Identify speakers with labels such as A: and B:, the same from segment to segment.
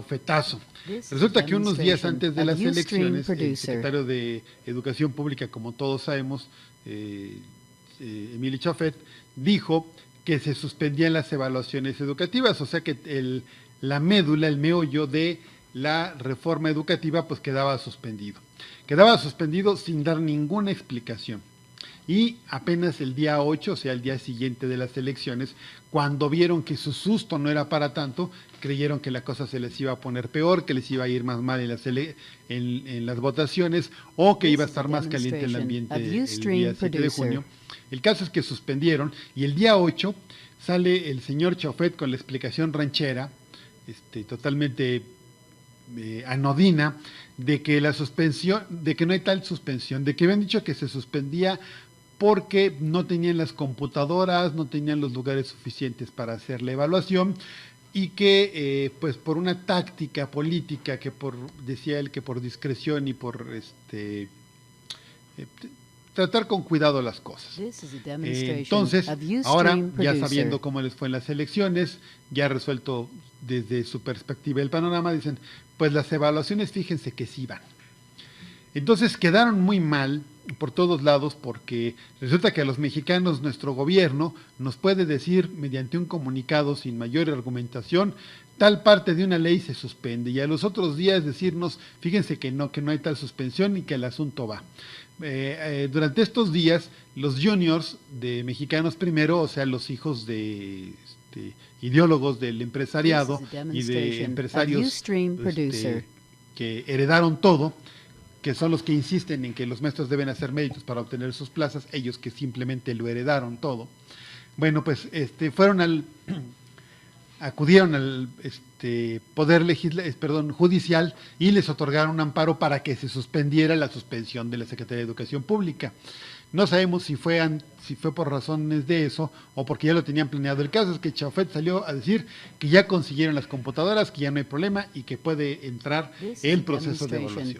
A: bufetazo. Resulta que unos días antes de las elecciones, el secretario de Educación Pública, como todos sabemos, Emilio Chafet, dijo que se suspendían las evaluaciones educativas, o sea que la médula, el meollo de la reforma educativa, pues quedaba suspendido. Quedaba suspendido sin dar ninguna explicación. Y apenas el día 8, o sea, el día siguiente de las elecciones, cuando vieron que su susto no era para tanto, creyeron que la cosa se les iba a poner peor, que les iba a ir más mal en las votaciones, o que iba a estar más caliente el ambiente el día 7 de junio. El caso es que suspendieron, y el día 8 sale el señor Chafet con la explicación ranchera, totalmente anodina, de que la suspensión, de que no hay tal suspensión, de que habían dicho que se suspendía porque no tenían las computadoras, no tenían los lugares suficientes para hacer la evaluación, y que pues por una táctica política, que decía él que por discreción y por tratar con cuidado las cosas. Entonces, ahora ya sabiendo cómo les fue en las elecciones, ya resuelto desde su perspectiva el panorama, dicen, pues las evaluaciones fíjense que sí van. Entonces quedaron muy mal por todos lados, porque resulta que a los mexicanos nuestro gobierno nos puede decir mediante un comunicado sin mayor argumentación, tal parte de una ley se suspende, y a los otros días decirnos, fíjense que no hay tal suspensión y que el asunto va. Durante estos días, los juniors de Mexicanos Primero, o sea, los hijos de ideólogos del empresariado y de empresarios que heredaron todo, que son los que insisten en que los maestros deben hacer méritos para obtener sus plazas, ellos que simplemente lo heredaron todo. Bueno, pues acudieron al poder judicial, y les otorgaron un amparo para que se suspendiera la suspensión de la Secretaría de Educación Pública. No sabemos si fue por razones de eso o porque ya lo tenían planeado. El caso es que Chafet salió a decir que ya consiguieron las computadoras, que ya no hay problema y que puede entrar el proceso de evaluación.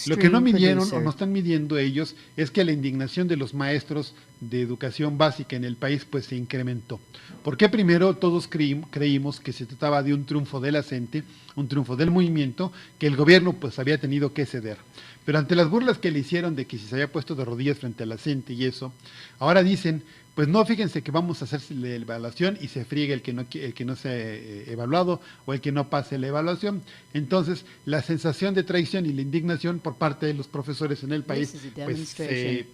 A: Lo que no midieron o no están midiendo ellos es que la indignación de los maestros de educación básica en el país pues se incrementó. Porque primero todos creímos que se trataba de un triunfo de la CENTE, un triunfo del movimiento, que el gobierno pues había tenido que ceder. Pero ante las burlas que le hicieron de que si se había puesto de rodillas frente a la CENTE y eso, ahora dicen, pues no, fíjense que vamos a hacer la evaluación y se friega el que no sea evaluado o el que no pase la evaluación. Entonces, la sensación de traición y la indignación por parte de los profesores en el país pues se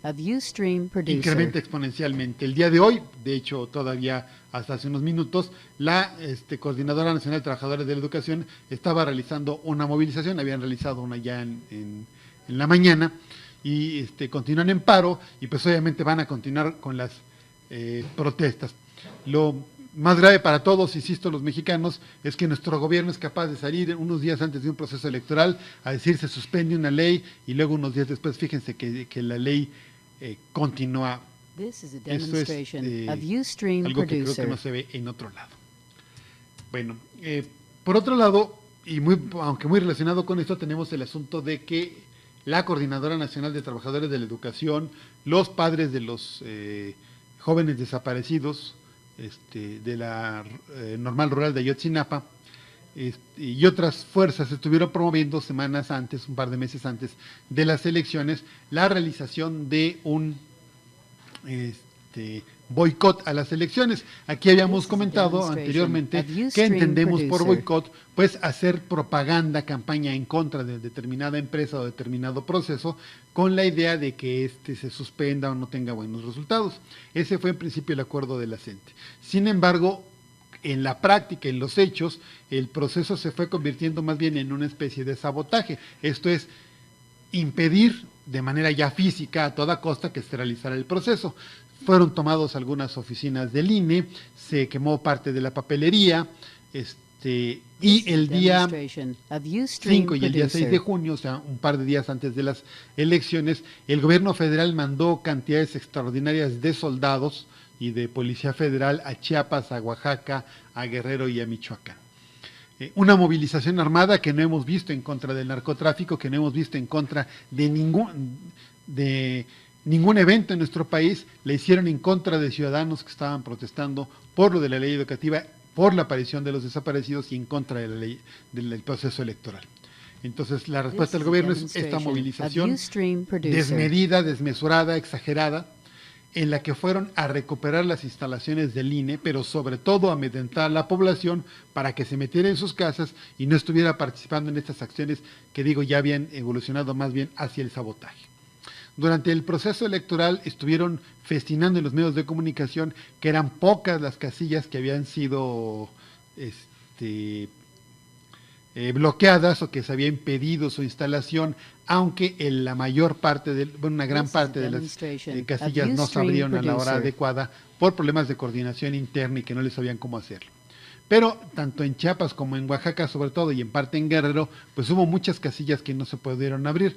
A: incrementa exponencialmente. El día de hoy, de hecho, todavía hasta hace unos minutos, la Coordinadora Nacional de Trabajadores de la Educación estaba realizando una movilización, habían realizado una ya en la mañana, y continúan en paro, y pues obviamente van a continuar con las protestas. Lo más grave para todos, insisto, los mexicanos, es que nuestro gobierno es capaz de salir unos días antes de un proceso electoral a decir se suspende una ley, y luego unos días después fíjense que la ley continúa. Eso es algo que creo que no se ve en otro lado. Bueno, por otro lado, y aunque muy relacionado con esto, tenemos el asunto de que la Coordinadora Nacional de Trabajadores de la Educación, los padres de los jóvenes desaparecidos de la Normal Rural de Ayotzinapa, y otras fuerzas estuvieron promoviendo semanas antes, un par de meses antes de las elecciones, la realización de un boicot a las elecciones. Aquí habíamos comentado anteriormente que entendemos por boicot pues hacer propaganda, campaña en contra de determinada empresa o determinado proceso, con la idea de que se suspenda o no tenga buenos resultados. Ese fue en principio el acuerdo de la CENTE. Sin embargo, en la práctica, en los hechos, el proceso se fue convirtiendo más bien en una especie de sabotaje. Esto es, impedir de manera ya física a toda costa que se realizara el proceso. Fueron tomados algunas oficinas del INE, se quemó parte de la papelería, y el día 5 y el día 6 de junio, o sea, un par de días antes de las elecciones, el gobierno federal mandó cantidades extraordinarias de soldados y de policía federal a Chiapas, a Oaxaca, a Guerrero y a Michoacán. Una movilización armada que no hemos visto en contra del narcotráfico, que no hemos visto en contra de ningún evento en nuestro país, la hicieron en contra de ciudadanos que estaban protestando por lo de la ley educativa, por la aparición de los desaparecidos y en contra de la ley del proceso electoral. Entonces, la respuesta del gobierno es esta movilización desmedida, desmesurada, exagerada, en la que fueron a recuperar las instalaciones del INE, pero sobre todo a amedrentar a la población para que se metiera en sus casas y no estuviera participando en estas acciones que, digo, ya habían evolucionado más bien hacia el sabotaje. Durante el proceso electoral estuvieron festinando en los medios de comunicación que eran pocas las casillas que habían sido bloqueadas o que se había impedido su instalación, aunque en la mayor parte, una gran parte de las casillas no se abrieron a la hora adecuada por problemas de coordinación interna y que no les sabían cómo hacerlo. Pero tanto en Chiapas como en Oaxaca, sobre todo, y en parte en Guerrero, pues hubo muchas casillas que no se pudieron abrir.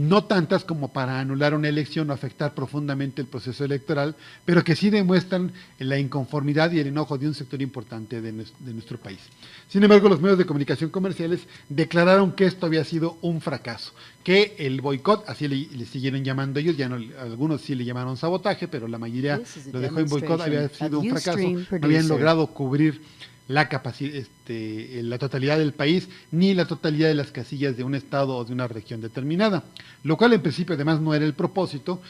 A: No tantas como para anular una elección o afectar profundamente el proceso electoral, pero que sí demuestran la inconformidad y el enojo de un sector importante de nuestro país. Sin embargo, los medios de comunicación comerciales declararon que esto había sido un fracaso, que el boicot, así le siguieron llamando ellos, ya no, algunos sí le llamaron sabotaje, pero la mayoría lo dejó en boicot, había sido un fracaso, no habían logrado cubrir la capacidad, la totalidad del país, ni la totalidad de las casillas de un estado o de una región determinada, lo cual en principio además no era el propósito,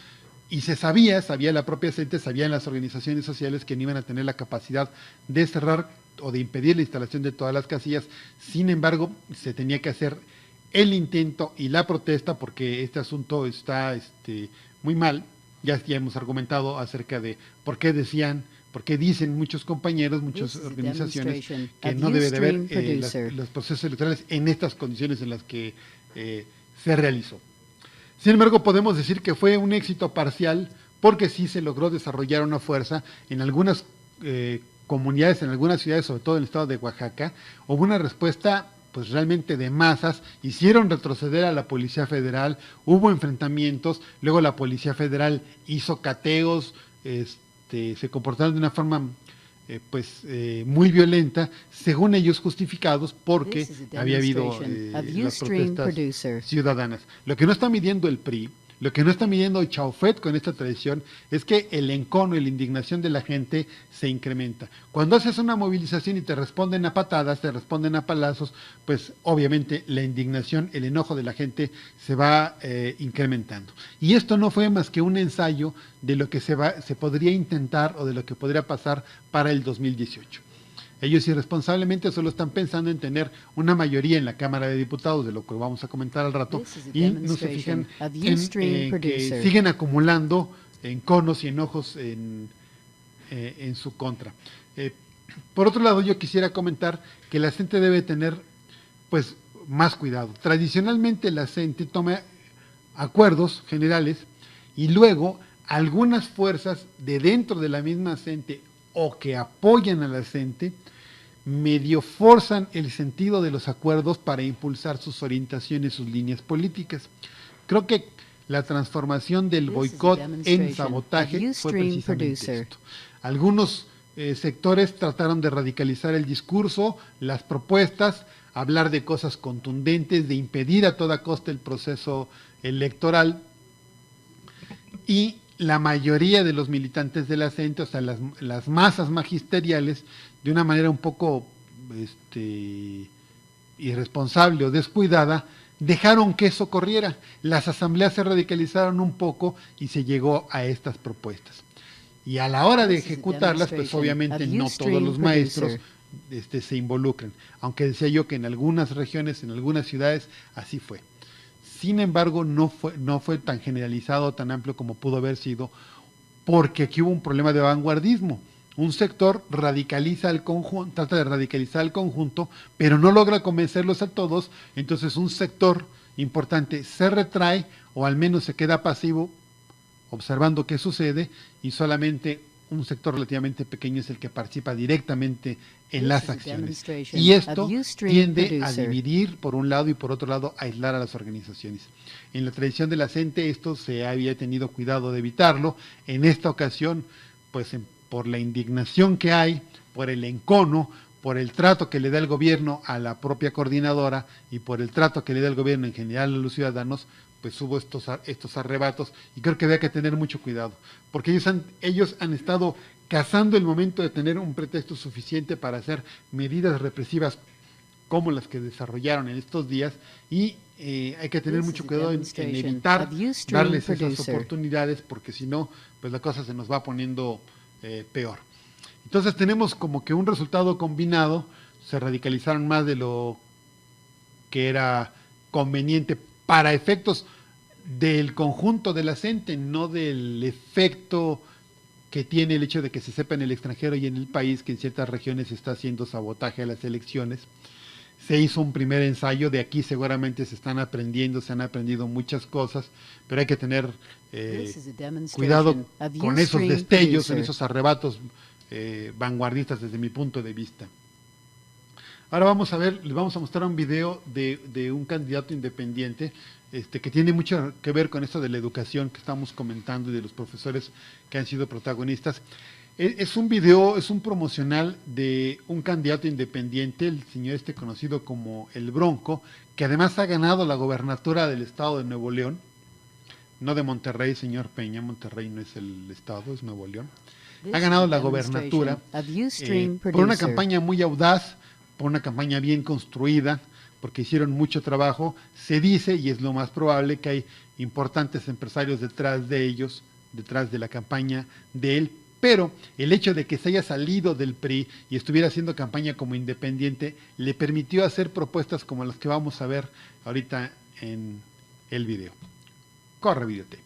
A: y sabía la propia gente, sabían las organizaciones sociales que no iban a tener la capacidad de cerrar o de impedir la instalación de todas las casillas. Sin embargo, se tenía que hacer el intento y la protesta porque este asunto está muy mal. Ya hemos argumentado acerca de por qué dicen muchos compañeros, muchas organizaciones, que no debe de haber los procesos electorales en estas condiciones en las que se realizó. Sin embargo, podemos decir que fue un éxito parcial porque sí se logró desarrollar una fuerza en algunas comunidades, en algunas ciudades, sobre todo en el estado de Oaxaca. Hubo una respuesta pues realmente de masas, hicieron retroceder a la Policía Federal, hubo enfrentamientos, luego la Policía Federal hizo cateos, se comportaron de una forma muy violenta, según ellos justificados porque había habido las protestas ciudadanas. Lo que no está midiendo el PRI, lo que no está midiendo Chaufet con esta tradición, es que el encono y la indignación de la gente se incrementa. Cuando haces una movilización y te responden a patadas, te responden a palazos, pues obviamente la indignación, el enojo de la gente se va incrementando. Y esto no fue más que un ensayo de lo que se podría intentar o de lo que podría pasar para el 2018. Ellos irresponsablemente solo están pensando en tener una mayoría en la Cámara de Diputados, de lo que vamos a comentar al rato, y no se fijan en que siguen acumulando enconos y enojos en su contra. Por otro lado, yo quisiera comentar que la gente debe tener pues más cuidado. Tradicionalmente la gente toma acuerdos generales y luego algunas fuerzas de dentro de la misma gente o que apoyan a la gente medio forzan el sentido de los acuerdos para impulsar sus orientaciones, sus líneas políticas. Creo que la transformación del boicot en sabotaje fue precisamente esto. Algunos sectores trataron de radicalizar el discurso, las propuestas, hablar de cosas contundentes, de impedir a toda costa el proceso electoral, y la mayoría de los militantes de la gente, o sea, las masas magisteriales, de una manera un poco irresponsable o descuidada, dejaron que eso corriera. Las asambleas se radicalizaron un poco y se llegó a estas propuestas. Y a la hora de ejecutarlas, pues obviamente no todos los maestros se involucran. Aunque decía yo que en algunas regiones, en algunas ciudades, así fue. Sin embargo, no fue tan generalizado, tan amplio como pudo haber sido, porque aquí hubo un problema de vanguardismo. Un sector radicaliza al conjunto, trata de radicalizar al conjunto, pero no logra convencerlos a todos. Entonces un sector importante se retrae o al menos se queda pasivo observando qué sucede, y solamente un sector relativamente pequeño es el que participa directamente en las acciones. Y esto tiende a dividir por un lado y por otro lado a aislar a las organizaciones. En la tradición de la gente esto se había tenido cuidado de evitarlo. En esta ocasión, pues por la indignación que hay, por el encono, por el trato que le da el gobierno a la propia coordinadora y por el trato que le da el gobierno en general a los ciudadanos, pues hubo estos arrebatos, y creo que había que tener mucho cuidado, porque ellos han estado cazando el momento de tener un pretexto suficiente para hacer medidas represivas como las que desarrollaron en estos días, y hay que tener mucho cuidado en evitar darles esas oportunidades, porque si no, pues la cosa se nos va poniendo peor. Entonces tenemos como que un resultado combinado, se radicalizaron más de lo que era conveniente para efectos del conjunto de la gente, no del efecto que tiene el hecho de que se sepa en el extranjero y en el país que en ciertas regiones se está haciendo sabotaje a las elecciones. Se hizo un primer ensayo, de aquí seguramente se han aprendido muchas cosas, pero hay que tener cuidado con esos destellos, en esos arrebatos vanguardistas desde mi punto de vista. Ahora les vamos a mostrar un video de un candidato independiente que tiene mucho que ver con esto de la educación que estamos comentando y de los profesores que han sido protagonistas. Es un video, es un promocional de un candidato independiente, el señor conocido como El Bronco, que además ha ganado la gobernatura del estado de Nuevo León, no de Monterrey, señor Peña, Monterrey no es el estado, es Nuevo León. Ha ganado la gobernatura por una campaña muy audaz, por una campaña bien construida, porque hicieron mucho trabajo. Se dice, y es lo más probable, que hay importantes empresarios detrás de ellos, detrás de la campaña de él, pero el hecho de que se haya salido del PRI y estuviera haciendo campaña como independiente le permitió hacer propuestas como las que vamos a ver ahorita en el video. Corre, videotape.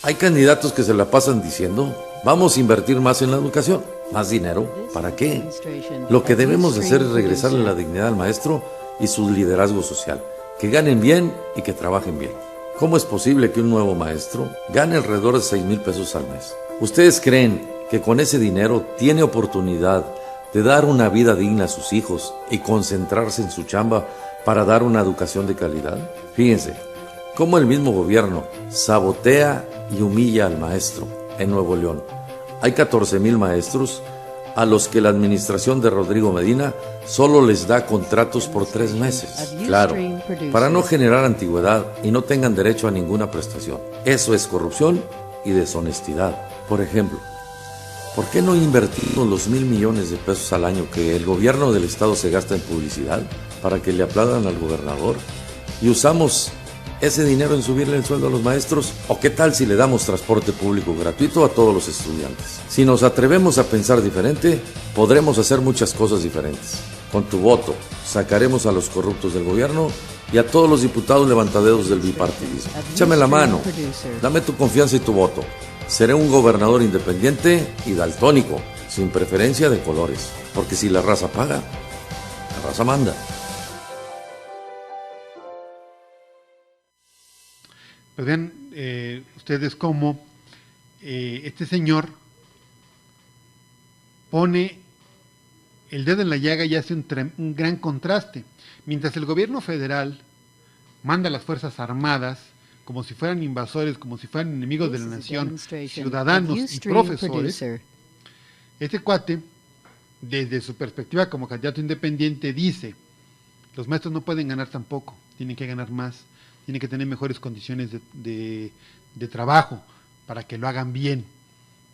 B: Hay candidatos que se la pasan diciendo, vamos a invertir más en la educación, más dinero, ¿para qué? Lo que debemos de hacer es regresarle la dignidad al maestro y su liderazgo social, que ganen bien y que trabajen bien. ¿Cómo es posible que un nuevo maestro gane alrededor de 6,000 pesos al mes? ¿Ustedes creen que con ese dinero tiene oportunidad de dar una vida digna a sus hijos y concentrarse en su chamba para dar una educación de calidad? Fíjense, cómo el mismo gobierno sabotea y humilla al maestro en Nuevo León. Hay 14,000 maestros a los que la administración de Rodrigo Medina solo les da contratos por 3 meses. Claro, para no generar antigüedad y no tengan derecho a ninguna prestación. Eso es corrupción y deshonestidad. Por ejemplo, ¿por qué no invertimos los 1,000 millones de pesos al año que el gobierno del estado se gasta en publicidad para que le aplaudan al gobernador y usamos ese dinero en subirle el sueldo a los maestros? ¿O qué tal si le damos transporte público gratuito a todos los estudiantes? Si nos atrevemos a pensar diferente, podremos hacer muchas cosas diferentes. Con tu voto, sacaremos a los corruptos del gobierno y a todos los diputados levantaderos del bipartidismo. Échame la mano, dame tu confianza y tu voto. Seré un gobernador independiente y daltónico, sin preferencia de colores. Porque si la raza paga, la raza manda.
A: Pues vean ustedes cómo este señor pone el dedo en la llaga y hace un gran contraste. Mientras el gobierno federal manda a las Fuerzas Armadas como si fueran invasores, como si fueran enemigos de la nación, ciudadanos y profesores, este cuate, desde su perspectiva como candidato independiente, dice, los maestros no pueden ganar tampoco, tienen que ganar más, tienen que tener mejores condiciones de trabajo para que lo hagan bien.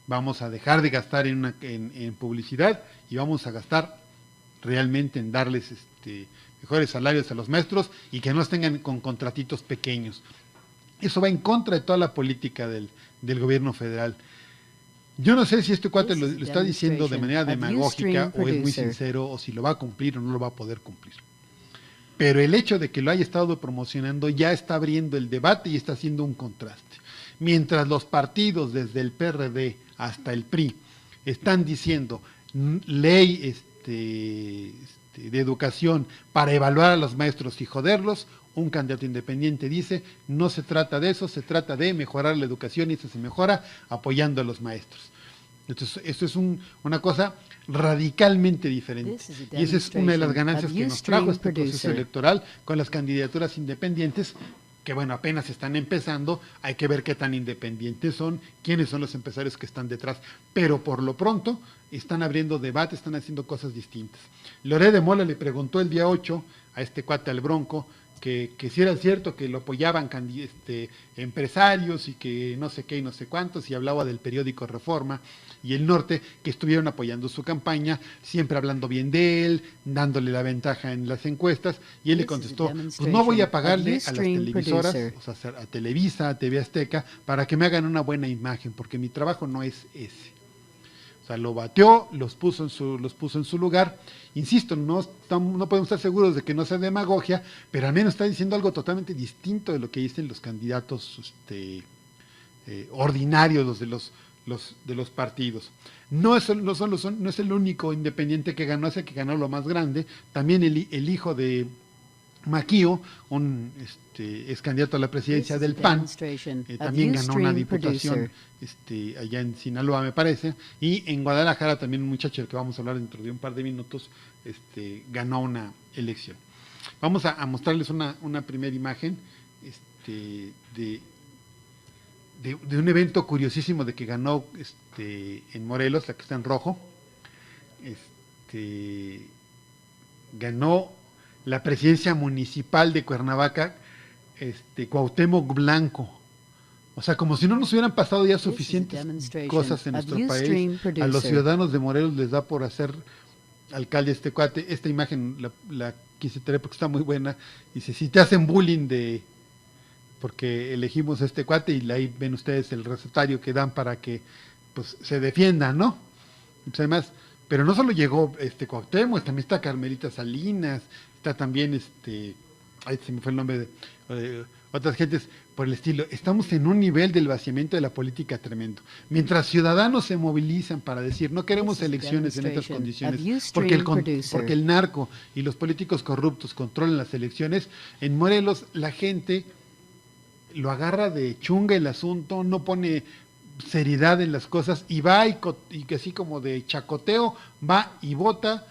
A: Vamos a dejar de gastar en publicidad y vamos a gastar realmente en darles mejores salarios a los maestros y que no estén con contratitos pequeños. Eso va en contra de toda la política del gobierno federal. Yo no sé si este cuate lo está diciendo de manera demagógica o es muy sincero, o si lo va a cumplir o no lo va a poder cumplir. Pero el hecho de que lo haya estado promocionando ya está abriendo el debate y está haciendo un contraste. Mientras los partidos, desde el PRD hasta el PRI, están diciendo ley de educación para evaluar a los maestros y joderlos, un candidato independiente dice, no se trata de eso, se trata de mejorar la educación y eso se mejora apoyando a los maestros. Entonces, esto es una cosa radicalmente diferente. Y esa es una de las ganancias que nos trajo este proceso electoral con las candidaturas independientes, que bueno, apenas están empezando, hay que ver qué tan independientes son, quiénes son los empresarios que están detrás, pero por lo pronto están abriendo debate, están haciendo cosas distintas. Loret de Mola le preguntó el día 8 a este cuate al Bronco que si era cierto que lo apoyaban empresarios y que no sé qué y no sé cuántos, y hablaba del periódico Reforma y El Norte, que estuvieron apoyando su campaña, siempre hablando bien de él, dándole la ventaja en las encuestas, y él le contestó, pues no voy a pagarle a las televisoras, o sea, a Televisa, a TV Azteca, para que me hagan una buena imagen, porque mi trabajo no es ese. O sea, lo bateó, los puso en su lugar. Insisto, no podemos estar seguros de que no sea demagogia, pero al menos está diciendo algo totalmente distinto de lo que dicen los candidatos ordinarios, de los partidos. No es el único independiente que ganó, es el que ganó lo más grande. También el hijo de Maquio, un ex candidato a la presidencia del PAN, también ganó una diputación allá en Sinaloa, me parece, y en Guadalajara también un muchacho del que vamos a hablar dentro de un par de minutos ganó una elección. Vamos a mostrarles una primera imagen de un evento curiosísimo de que ganó en Morelos, la que está en rojo. Ganó la presidencia municipal de Cuernavaca, Cuauhtémoc Blanco. O sea, como si no nos hubieran pasado ya suficientes cosas en nuestro país. A los ciudadanos de Morelos les da por hacer alcalde este cuate. Esta imagen la quise traer porque está muy buena. Dice, si te hacen bullying porque elegimos este cuate, y ahí ven ustedes el recetario que dan para que pues se defiendan, ¿no? Pues además, pero no solo llegó Cuauhtémoc, también está Carmelita Salinas, está también ahí se me fue el nombre de otras gentes por el estilo. Estamos en un nivel del vaciamiento de la política tremendo. Mientras ciudadanos se movilizan para decir no queremos elecciones en estas condiciones porque el narco y los políticos corruptos controlan las elecciones, en Morelos la gente lo agarra de chunga el asunto, no pone seriedad en las cosas y va y así como de chacoteo va y vota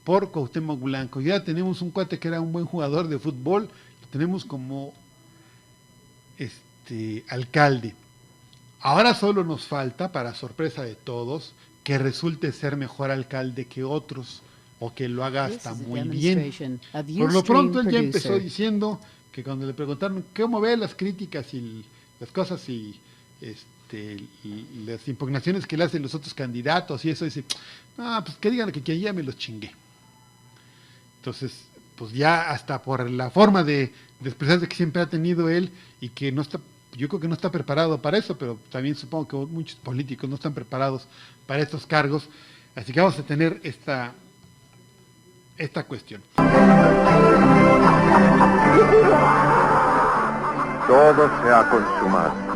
A: por Cuauhtémoc Blanco. Ya tenemos un cuate que era un buen jugador de fútbol, lo tenemos como alcalde. Ahora solo nos falta, para sorpresa de todos, que resulte ser mejor alcalde que otros o que lo haga hasta muy bien. Por lo pronto él ya empezó diciendo que cuando le preguntaron cómo ve las críticas y las cosas y las impugnaciones que le hacen los otros candidatos y eso, dice, pues que digan que ya me los chingué. Entonces, pues ya hasta por la forma de expresarse que siempre ha tenido él, y que no está, yo creo que no está preparado para eso, pero también supongo que muchos políticos no están preparados para estos cargos, así que vamos a tener esta cuestión.
C: Todo se ha consumado.